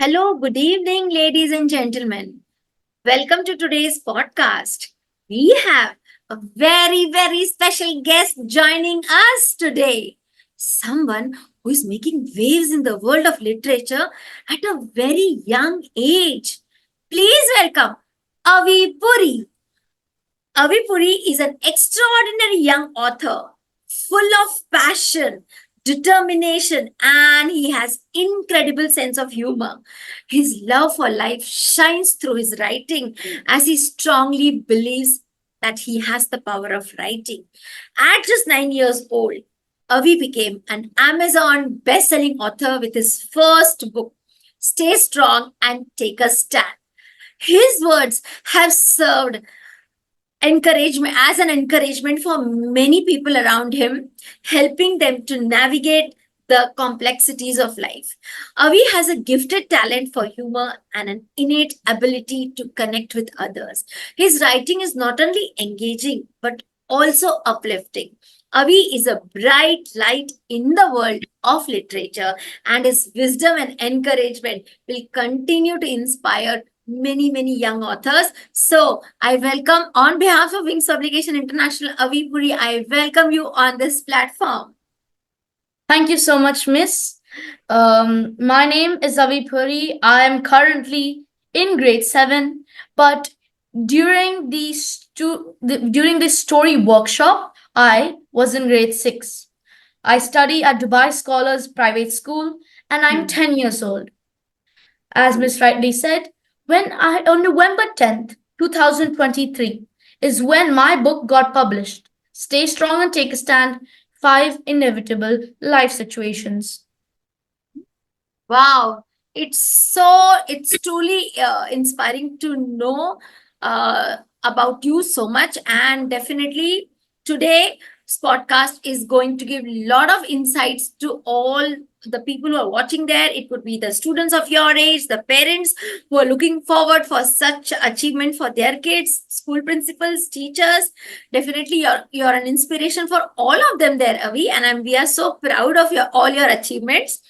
Hello, good evening, ladies and gentlemen. Welcome to today's podcast. We have a very special guest joining us today. Someone who is making waves in the world of literature at a very young age. Please welcome Avi Puri. Avi Puri is an extraordinary young author, full of passion, determination, and he has incredible sense of humor. His love for life shines through his writing as he strongly believes that he has the power of writing. At just 9 years old, Avi became an Amazon best-selling author with his first book, Stay Strong and Take a Stand. His words have served encouragement as an encouragement for many people around him, helping them to navigate the complexities of life. Avi has a gifted talent for humor and an innate ability to connect with others. His writing is not only engaging but also uplifting. Avi is a bright light in the world of literature, and his wisdom and encouragement will continue to inspire many young authors. So I welcome, on behalf of Wings Publication International, Avi Puri, I welcome you on this platform. Thank you so much, Miss. My name is Avi Puri. I am currently in grade 7, but during the story workshop, I was in grade 6. I study at Dubai Scholars Private School, and I'm 10 years old. As Miss rightly said, on November 10th, 2023, is when my book got published. Stay Strong and Take a Stand: 5 Inevitable Life Situations. Wow, it's truly inspiring to know about you so much, and definitely today this podcast is going to give a lot of insights to all the people who are watching there. It could be the students of your age, the parents who are looking forward for such achievement for their kids, school principals, teachers. Definitely you're an inspiration for all of them there, Avi, and we are so proud of your all your achievements.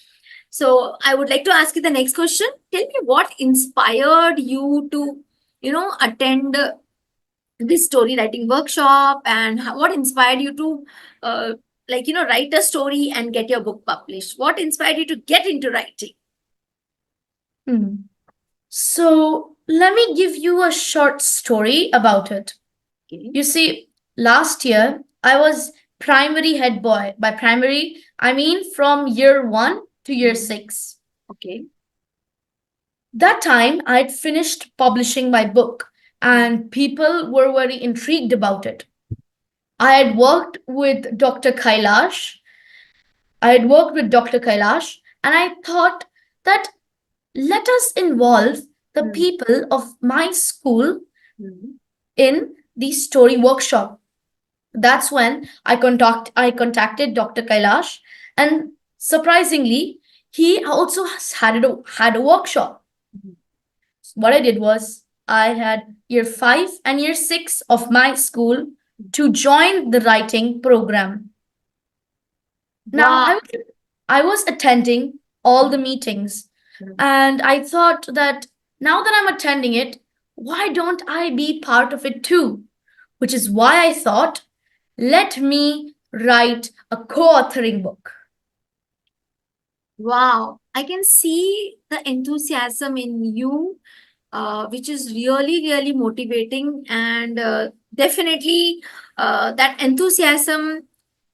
So I would like to ask you the next question. Tell me what inspired you to, attend this story writing workshop, and what inspired you to, write a story and get your book published? What inspired you to get into writing? Hmm. So let me give you a short story about it. Okay. You see, last year I was primary head boy. By primary, I mean from year 1 to year 6. Okay. That time I'd finished publishing my book, and people were very intrigued about it. I had worked with Dr. Kailash. I had worked with Dr. Kailash, and I thought that let us involve the people of my school in the story workshop. That's when I contacted Dr. Kailash, and surprisingly, he also had a workshop. What I did was I had year 5 and year 6 of my school to join the writing program. Now Wow. I was attending all the meetings, and I thought that now that I'm attending it, why don't I be part of it too? Which is why I thought, let me write a co-authoring book. Wow, I can see the enthusiasm in you, which is really motivating, and definitely that enthusiasm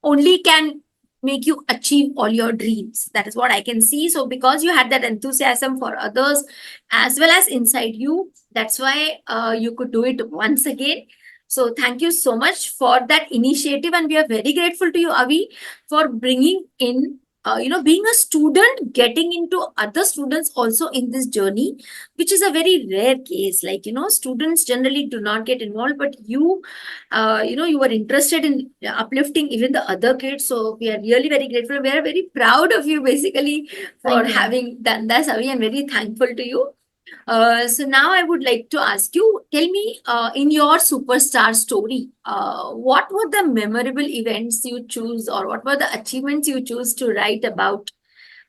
only can make you achieve all your dreams. That is what I can see. So, because you had that enthusiasm for others as well as inside you, that's why you could do it once again. So, thank you so much for that initiative, and we are very grateful to you, Avi, for bringing in being a student, getting into other students also in this journey, which is a very rare case. Like, students generally do not get involved, but you were interested in uplifting even the other kids. So we are really very grateful. We are very proud of you, basically, for Thank you. having done that, Avi, and very thankful to you. So now I would like to ask you, tell me, in your superstar story, what were the memorable events you choose, or what were the achievements you choose to write about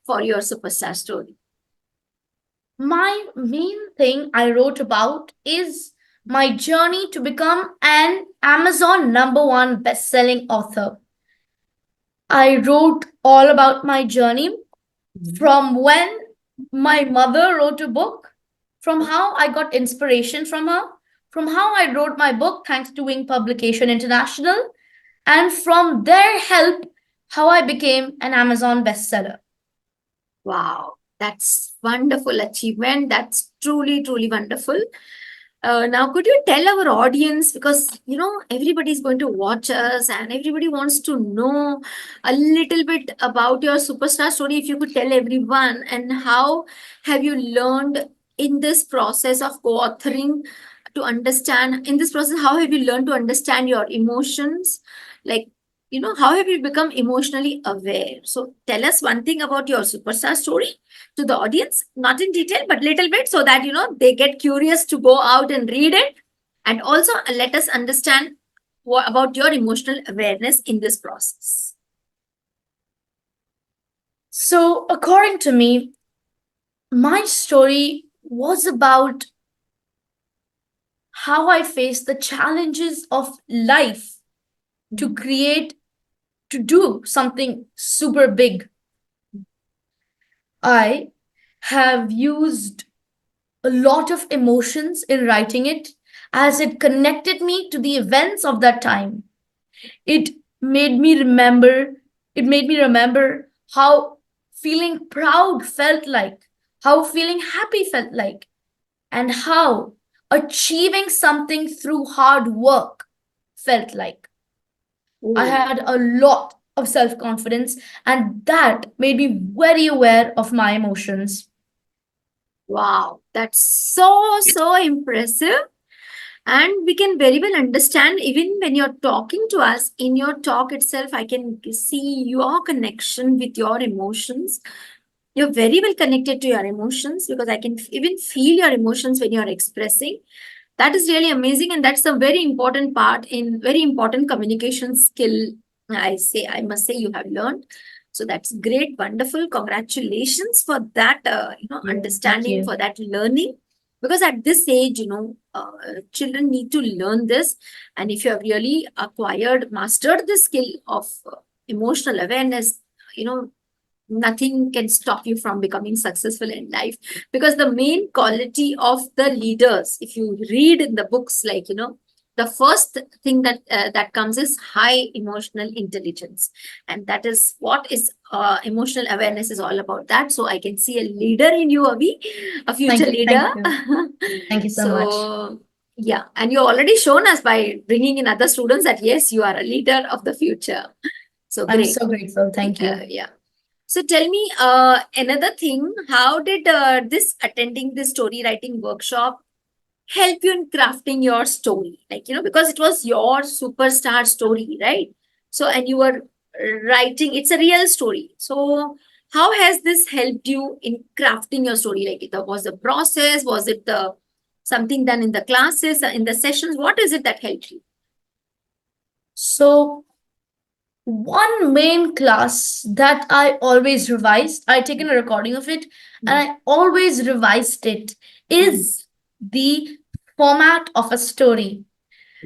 for your superstar story? My main thing I wrote about is my journey to become an Amazon #1 best-selling author. I wrote all about my journey from when my mother wrote a book, from how I got inspiration from her, from how I wrote my book thanks to Wing Publication International, and from their help, how I became an Amazon bestseller. Wow, that's wonderful achievement. That's truly, truly wonderful. Now, could you tell our audience, because everybody is going to watch us and everybody wants to know a little bit about your superstar story. If you could tell everyone, and how have you learned in this process of co-authoring to understand, in this process, how have you learned to understand your emotions? Like, how have you become emotionally aware? So tell us one thing about your superstar story to the audience, not in detail, but little bit, so that they get curious to go out and read it. And also let us understand about your emotional awareness in this process. So, according to me, my story was about how I faced the challenges of life to create, to do something super big. I have used a lot of emotions in writing it, as it connected me to the events of that time. It made me remember, it made me remember how feeling proud felt like, how feeling happy felt like, and how achieving something through hard work felt like. I Oh, had a lot of self confidence, and that made me very aware of my emotions. wow, that's so impressive. And we can very well understand, even when you're talking to us, in your talk itself, I can see your connection with your emotions. You're very well connected to your emotions, because I can even feel your emotions when you're expressing. That is really amazing, and that's a very important part, in very important communication skill. I must say, you have learned. So that's great, wonderful. Congratulations for that. Thank Understanding, you. for that learning, because at this age, children need to learn this. And if you have really mastered the skill of emotional awareness, you know nothing can stop you from becoming successful in life. Because the main quality of the leaders, if you read in the books, like the first thing that comes is high emotional intelligence, and that is what is emotional awareness is all about. That, so I can see a leader in you, Avi, a Thank future you. leader. Thank you. Thank you so much. So yeah, and you already shown us by bringing in other students that yes, you are a leader of the future. So I'm great. so grateful. Thank you. Yeah. So tell me another thing. How did this attending this story writing workshop help you in crafting your story? Like, because it was your superstar story, right? So, and you were writing, it's a real story. So, how has this helped you in crafting your story? Like, was the process? Was it the something done in the classes, in the sessions? What is it that helped you? So, one main class that I always revised, I taken a recording of it and I always revised it, is the format of a story.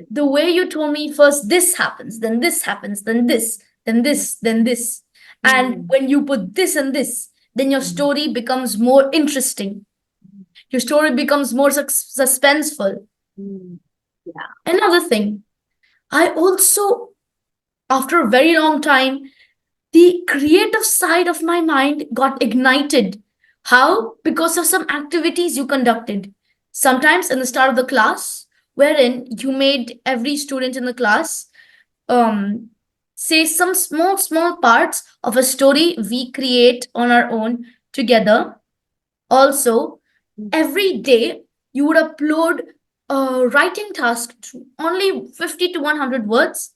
The way you told me, first this happens, then this happens, then this, then this, then this. And when you put this and this, then your story becomes more interesting. Your story becomes more suspenseful. Yeah. Another thing, I also, after a very long time, the creative side of my mind got ignited. How? Because of some activities you conducted. Sometimes in the start of the class, wherein you made every student in the class um, say some small parts of a story we create on our own together. Also, every day you would upload a writing task to only 50 to 100 words,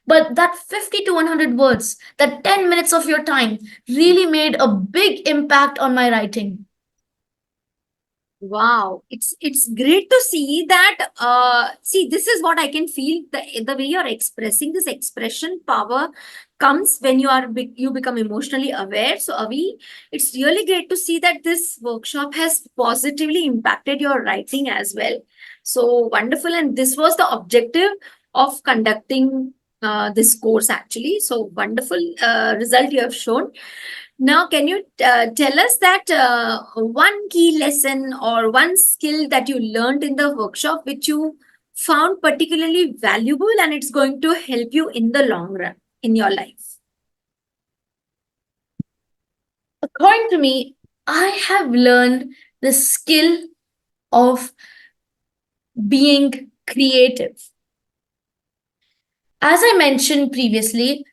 but that 50 to 100 words, that 10 minutes of your time, really made a big impact on my writing. Wow, it's great to see that. See, this is what I can feel. The way you're expressing this expression power comes when you become emotionally aware. So, Avi, it's really great to see that this workshop has positively impacted your writing as well. So wonderful, and this was the objective of conducting this course actually. So wonderful result you have shown. Now, can you tell us that one key lesson or one skill that you learned in the workshop which you found particularly valuable and it's going to help you in the long run in your life? According to me, I have learned the skill of being creative. As I mentioned previously,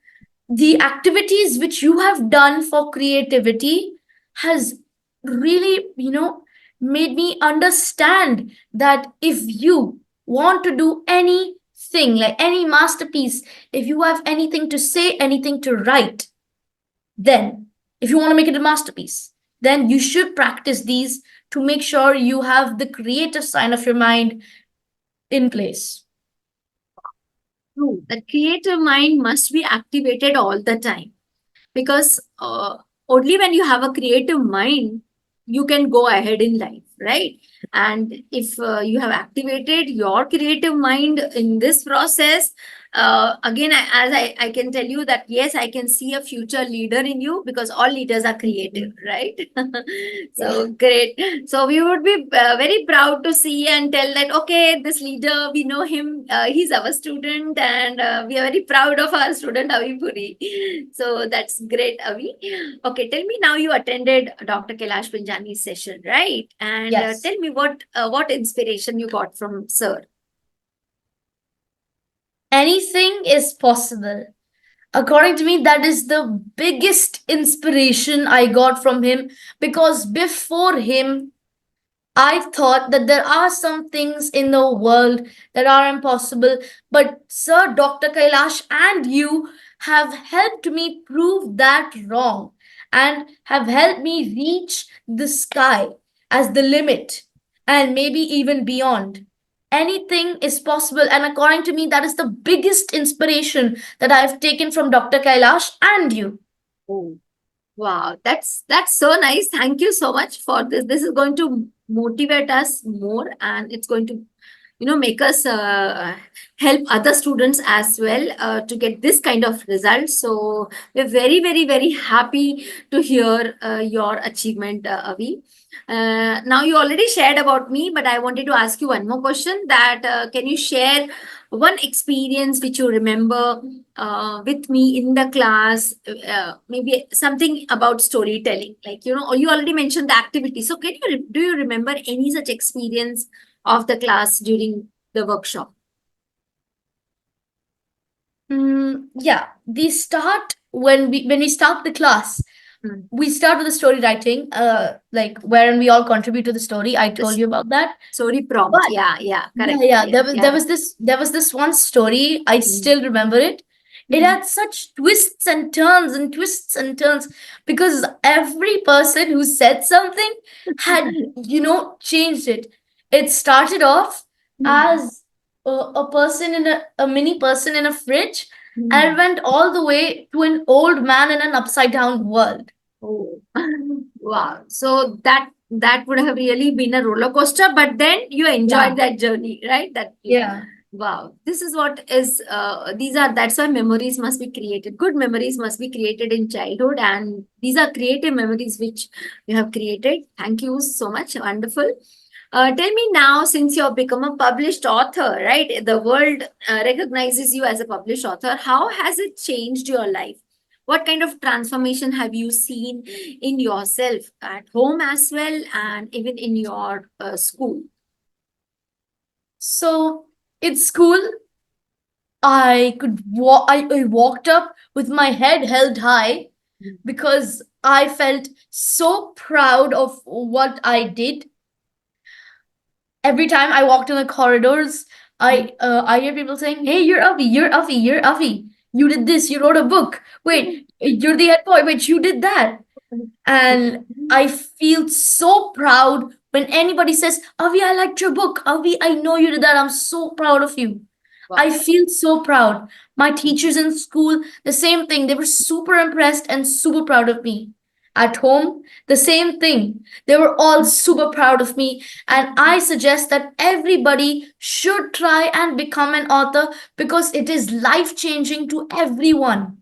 the activities which you have done for creativity has really, made me understand that if you want to do anything, like any masterpiece, if you have anything to say, anything to write, then if you want to make it a masterpiece, then you should practice these to make sure you have the creative side of your mind in place. True. The creative mind must be activated all the time because only when you have a creative mind you can go ahead in life, right? And if you have activated your creative mind in this process, again I can tell you that yes, I can see a future leader in you because all leaders are creative, right? Yeah. So great. So we would be very proud to see and tell that okay, this leader, we know him, he's our student, and we are very proud of our student Avi Puri. So that's great, Avi. Okay, tell me now, you attended Dr. Kailash Pinjani's session, right? And Yes. tell me what inspiration you got from Sir. Anything is possible. According to me, that is the biggest inspiration I got from him, because before him, I thought that there are some things in the world that are impossible, but Sir Dr. Kailash and you have helped me prove that wrong and have helped me reach the sky as the limit and maybe even beyond. Anything is possible, and according to me, that is the biggest inspiration that I've taken from Dr. Kailash and you. Oh, wow, that's so nice. Thank you so much for this. This is going to motivate us more, and it's going to make us help other students as well to get this kind of results. So we're very very very happy to hear your achievement, Avi. Now you already shared about me, but I wanted to ask you one more question, that can you share one experience which you remember with me in the class, maybe something about storytelling, like or you already mentioned the activity. So do you remember any such experience of the class during the workshop? Yeah, the start when we start the class, Hmm. we start with the story writing, like wherein we all contribute to the story. I told This you about that. story prompt. But Yeah, yeah, yeah, correct. yeah, Yeah, yeah. there was this one story. I Hmm. still remember it. It Hmm. had such twists and turns and twists and turns, because every person who said something had, changed it. It started off Hmm. as a person in a mini person in a fridge, and it Hmm. went all the way to an old man in an upside down world. Oh, wow. So that would have really been a roller coaster, but then you Yeah. enjoyed that journey, right? That Yeah. wow. This is what is that's why memories must be created. Good memories must be created in childhood, and these are creative memories which you have created. Thank you so much. Wonderful. Tell me now, since you have become a published author, right? The world recognizes you as a published author. How has it changed your life? What kind of transformation have you seen in yourself at home as well, and even in your school? So in school, I walked up with my head held high, because I felt so proud of what I did. Every time I walked in the corridors, I hear people saying, "Hey, you're Avi, you're Avi, you're Avi. You did this. You wrote a book. Wait, you're the head boy. Wait, you did that." And I feel so proud When anybody says, Avi, I liked your book. Avi, I know you did that. I'm so proud of you. I Wow. feel so proud. My teachers in school, the same thing. They were super impressed and super proud of me. At home, the same thing. They were all super proud of me. And I suggest that everybody should try and become an author because it is life changing to everyone.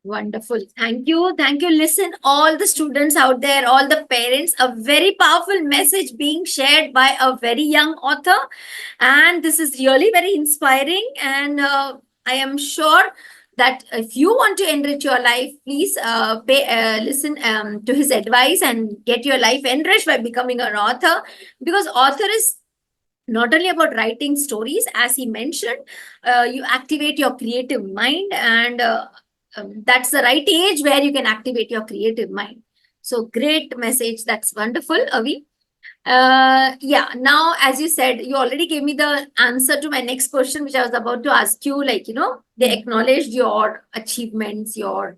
Wonderful. Thank you. Thank you. Listen, all the students out there, all the parents, a very powerful message being shared by a very young author. And this is really very inspiring. And I am sure that if you want to enrich your life, please listen to his advice and get your life enriched by becoming an author. Because author is not only about writing stories, as he mentioned, you activate your creative mind, and that's the right age where you can activate your creative mind. So great message. That's wonderful, Avi. Yeah, now, as you said, you already gave me the answer to my next question, which I was about to ask you. Like, they acknowledged your achievements, your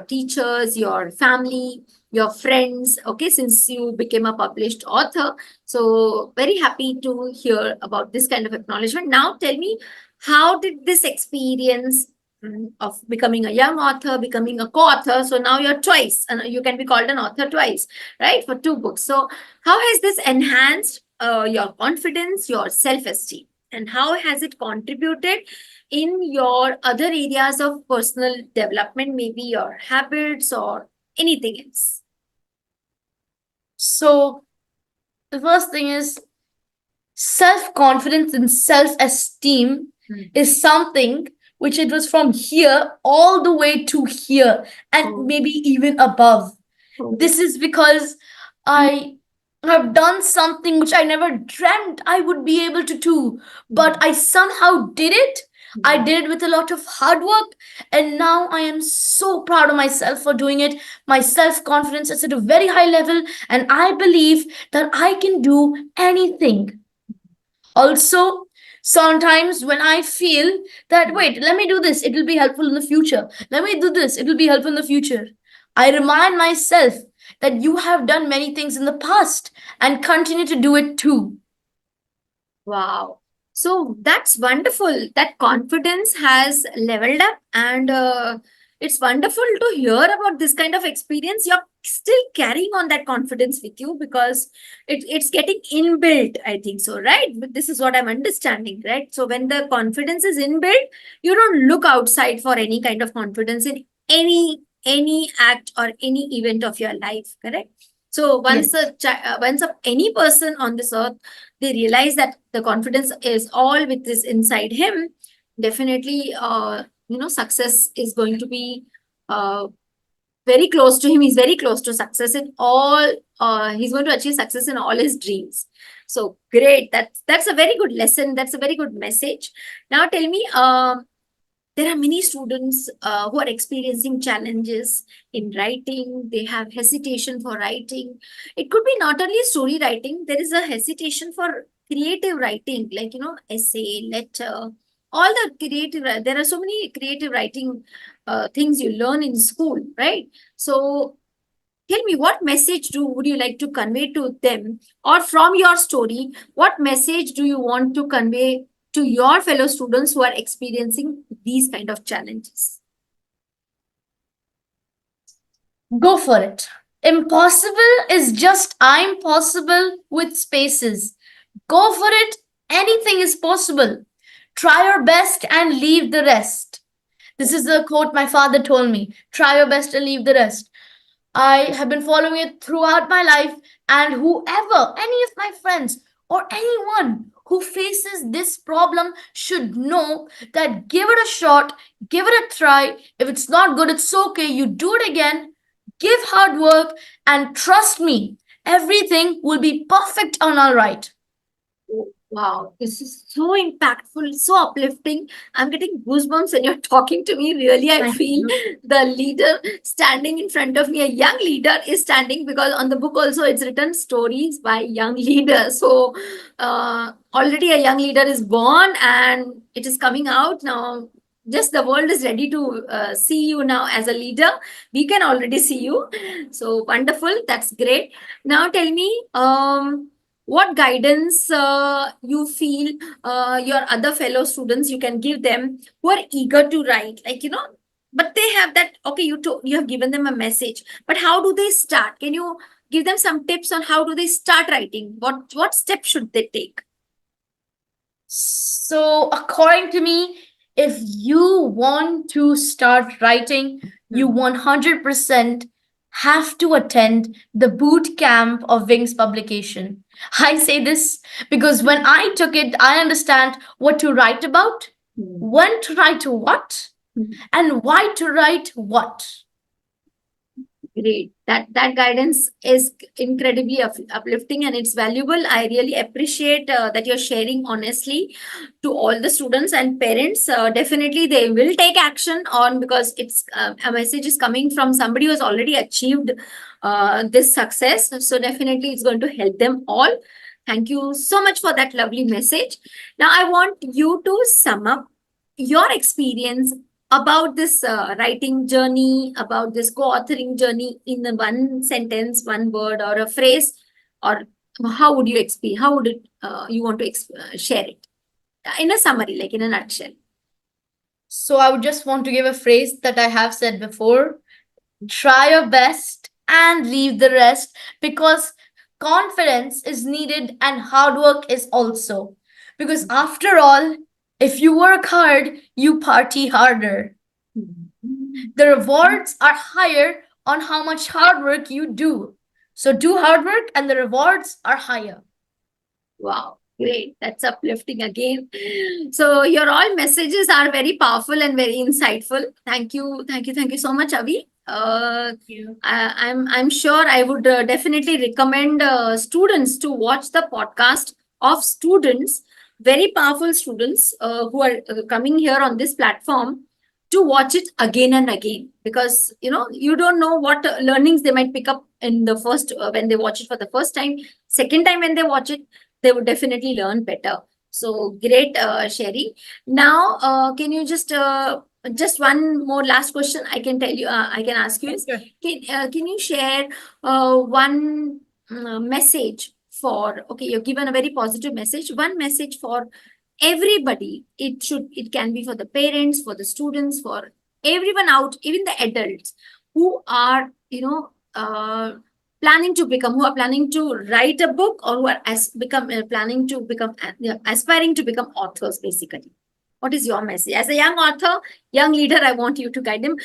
teachers, your family, your friends. Okay, since you became a published author, so very happy to hear about this kind of acknowledgement. Now, tell me, how did this experience of becoming a young author, becoming a co-author? So now you're twice, and you can be called an author twice, right, for two books. So how has this enhanced your confidence, your self esteem? And how has it contributed in your other areas of personal development, maybe your habits or anything else? So, the first thing is self confidence and self esteem is something which it was from here all the way to here and Oh. maybe even above. This is because I have done something which I never dreamt I would be able to do, but I somehow did it. I did it with a lot of hard work, and now I am so proud of myself for doing it. My self confidence is at a very high level, and I believe that I can do anything. Also, sometimes when I feel that, wait, let me do this, it will be helpful in the future. Let me do this, it will be helpful in the future. I remind myself that you have done many things in the past and continue to do it too. Wow. So that's wonderful. That confidence has leveled up, and it's wonderful to hear about this kind of experience. You're still carrying on that confidence with you because it's getting inbuilt, I think so, right? But this is what I'm understanding, right? So when the confidence is inbuilt, you don't look outside for any kind of confidence in any act or any event of your life, correct? So once any person on this earth, they realize that the confidence is all with this inside him, definitely success is going to be very close to him. He's very close to success in all, he's going to achieve success in all his dreams. So great, that's a very good lesson, that's a very good message. Now tell me, there are many students who are experiencing challenges in writing. They have hesitation for writing. It could be not only story writing, there is a hesitation for creative writing, like, essay, letter, all the creative, there are so many creative writing things you learn in school, right? So tell me, what message would you like to convey to them, or from your story, what message do you want to convey to your fellow students who are experiencing these kind of challenges? Go for it. Impossible is just I'm possible with spaces. Go for it. Anything is possible. Try your best and leave the rest. This is the quote my father told me. Try your best and leave the rest. I have been following it throughout my life, and whoever, any of my friends, or anyone who faces this problem should know that give it a shot, give it a try. If it's not good, it's okay. You do it again, give hard work, and trust me, everything will be perfect and all right. Oh, wow, this is so impactful, so uplifting. I'm getting goosebumps when you're talking to me. Really, I Thank feel you. the leader standing in front of me, a young leader is standing, because on the book also it's written stories by young leaders. So already a young leader is born and it is coming out now. just the world is ready to see you now as a leader. We can already see you. So wonderful. That's great. Now tell me, what guidance you feel your other fellow students you can give them who are eager to write, like, but they have that, okay, you have given them a message, but how do they start? Can you give them some tips on how do they start writing? What steps should they take? So, according to me, if you want to start writing, you 100% have to attend the boot camp of Wings publication. I say this because when I took it, I understand what to write about, when to write what, and why to write what. Great. That guidance is incredibly uplifting and it's valuable. I really appreciate that you're sharing honestly to all the students and parents. Definitely, they will take action on, because it's a message is coming from somebody who has already achieved this success. So definitely, it's going to help them all. Thank you so much for that lovely message. Now, I want you to sum up your experience about this writing journey, about this co-authoring journey in a one sentence, one word, or a phrase, or how would you explain? How would you want to share it in a summary, like in a nutshell? So, I would just want to give a phrase that I have said before: try your best and leave the rest, because confidence is needed and hard work is also. Because after all, if you work hard, you party harder. The rewards are higher on how much hard work you do. So do hard work and the rewards are higher. Wow, great. That's uplifting again. So your all messages are very powerful and very insightful. Thank you. Thank you. Thank you so much, Avi. I'm sure I would definitely recommend students to watch the podcast of students, very powerful students who are coming here on this platform, to watch it again and again, because you don't know what learnings they might pick up in the first when they watch it for the first time. Second time when they watch it, they would definitely learn better. So great, Sherry. Now, can you just one more last question I can tell you, I can ask you is, can you share one message for, okay, you've given a very positive message, one message for everybody. It can be for the parents, for the students, for everyone out, even the adults who are, planning to become, who are planning to write a book, or who are planning to become, aspiring to become authors, basically. What is your message? As a young author, young leader, I want you to guide them.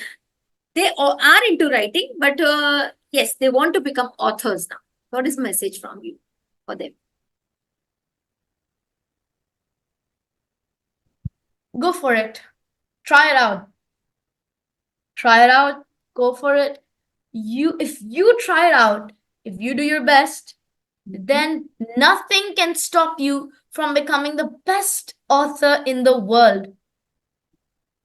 They are into writing, but yes, they want to become authors now. What is the message from you for them? Go for it. Try it out. Try it out. Go for it. If you try it out, if you do your best, then nothing can stop you from becoming the best author in the world.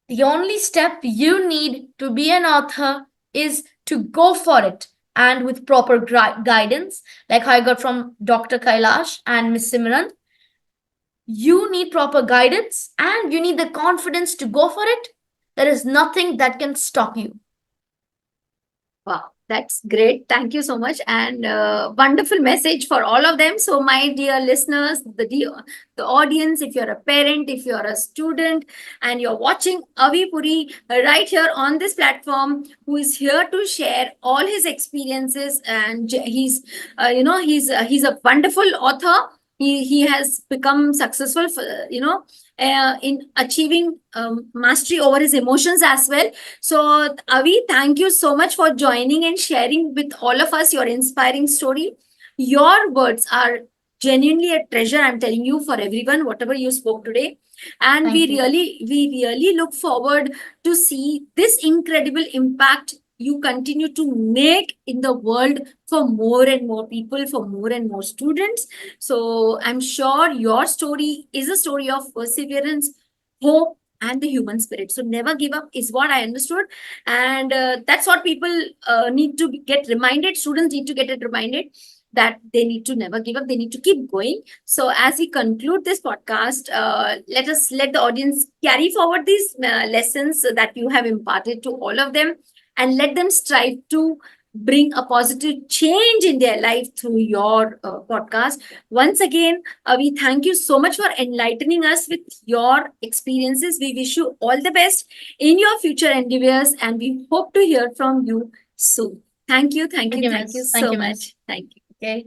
The only step you need to be an author is to go for it, and with proper guidance, like I got from Dr. Kailash and Miss Simran. You need proper guidance and you need the confidence to go for it. There is nothing that can stop you. Wow, that's great. Thank you so much. And wonderful message for all of them. So, my dear listeners, the audience, if you're a parent, if you're a student, and you're watching Avi Puri right here on this platform, who is here to share all his experiences, and he's a wonderful author. He has become successful for, in achieving mastery over his emotions as well. So, Avi, thank you so much for joining and sharing with all of us your inspiring story. Your words are genuinely a treasure, I'm telling you, for everyone, whatever you spoke today. And Thank you. we really look forward to see this incredible impact you continue to make in the world for more and more people, for more and more students. So I'm sure your story is a story of perseverance, hope, and the human spirit. So never give up is what I understood. And that's what people need to get reminded. Students need to get it reminded. that they need to never give up, they need to keep going. So as we conclude this podcast, let the audience carry forward these lessons that you have imparted to all of them, and let them strive to bring a positive change in their life through your podcast. Once again, we thank you so much for enlightening us with your experiences. We wish you all the best in your future endeavors, and we hope to hear from you soon. Thank you, thank Thank you, you, thank you miss. Thank so you, miss. much. Thank you. Okay.